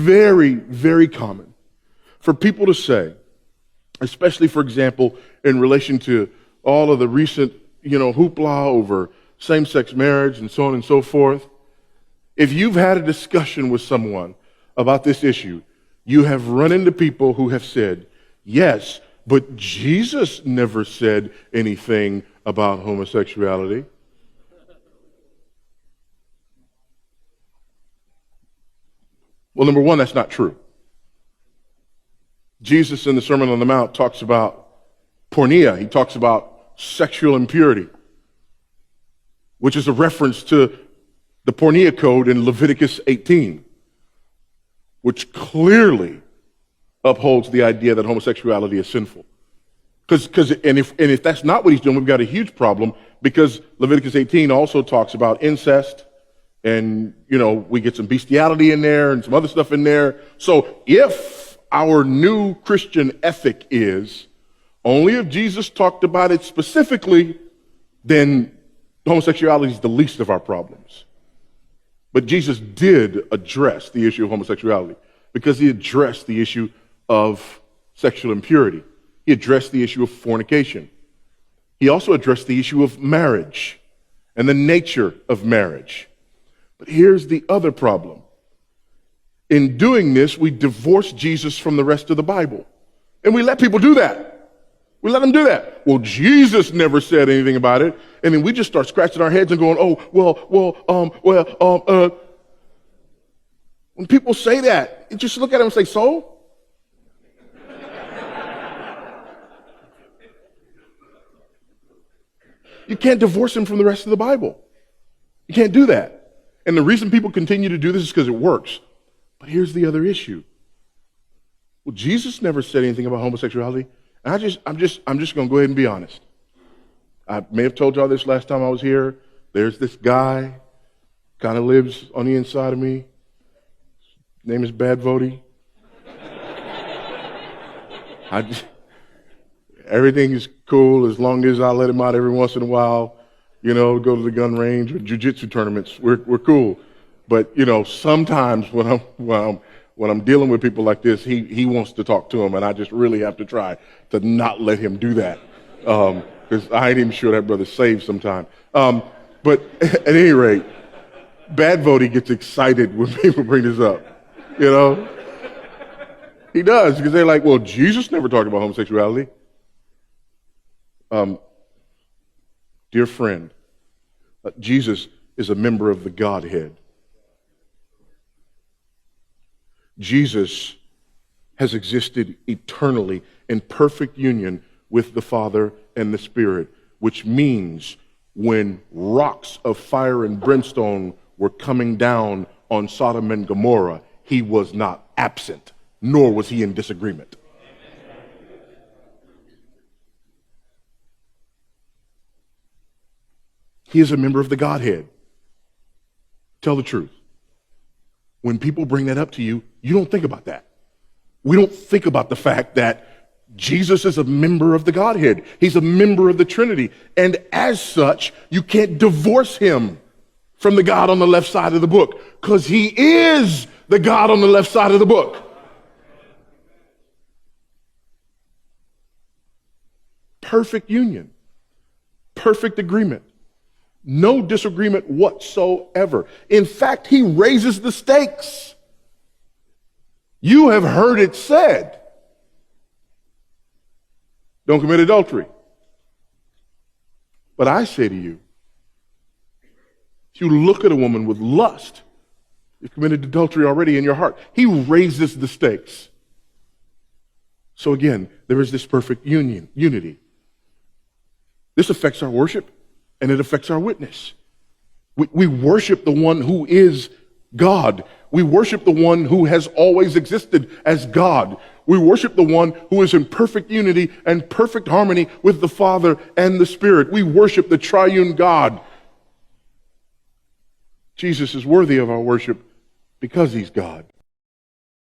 very, very common for people to say, especially, for example, in relation to all of the recent, hoopla over same-sex marriage and so on and so forth. If you've had a discussion with someone about this issue, you have run into people who have said, yes, but Jesus never said anything about homosexuality. Well, number one, that's not true. Jesus in the Sermon on the Mount talks about porneia. He talks about sexual impurity, which is a reference to the porneia code in Leviticus 18, which clearly upholds the idea that homosexuality is sinful. And if that's not what he's doing, we've got a huge problem, because Leviticus 18 also talks about incest, and we get some bestiality in there and some other stuff in there. So if our new Christian ethic is only if Jesus talked about it specifically, then homosexuality is the least of our problems. But Jesus did address the issue of homosexuality, because he addressed the issue of sexual impurity. He addressed the issue of fornication. He also addressed the issue of marriage and the nature of marriage. But here's the other problem. In doing this, we divorce Jesus from the rest of the Bible. And we let people do that. We let them do that. Well, Jesus never said anything about it. And then we just start scratching our heads and going, when people say that, you just look at them and say, so? You can't divorce him from the rest of the Bible. You can't do that. And the reason people continue to do this is because it works. But here's the other issue. Well, Jesus never said anything about homosexuality. And I'm just going to go ahead and be honest. I may have told y'all this last time I was here. There's this guy, kind of lives on the inside of me. His name is Bad Voddie. Everything is cool as long as I let him out every once in a while. Go to the gun range or jiu-jitsu tournaments. We're cool. But sometimes when I'm dealing with people like this, he wants to talk to him, and I just really have to try to not let him do that, because I ain't even sure that brother's saved sometime. But at any rate, Bad Voddie gets excited when people bring this up. He does, because they're like, well, Jesus never talked about homosexuality. Dear friend, Jesus is a member of the Godhead. Jesus has existed eternally in perfect union with the Father and the Spirit, which means when rocks of fire and brimstone were coming down on Sodom and Gomorrah, he was not absent, nor was he in disagreement. He is a member of the Godhead. Tell the truth. When people bring that up to you, you don't think about that. We don't think about the fact that Jesus is a member of the Godhead. He's a member of the Trinity. And as such, you can't divorce him from the God on the left side of the book, because he is the God on the left side of the book. Perfect union. Perfect agreement. No disagreement whatsoever. In fact, he raises the stakes. You have heard it said, don't commit adultery. But I say to you, if you look at a woman with lust, you've committed adultery already in your heart. He raises the stakes. So again, there is this perfect unity. This affects our worship, and it affects our witness. We worship the one who is God. We worship the one who has always existed as God. We worship the one who is in perfect unity and perfect harmony with the Father and the Spirit. We worship the triune God. Jesus is worthy of our worship because he's God.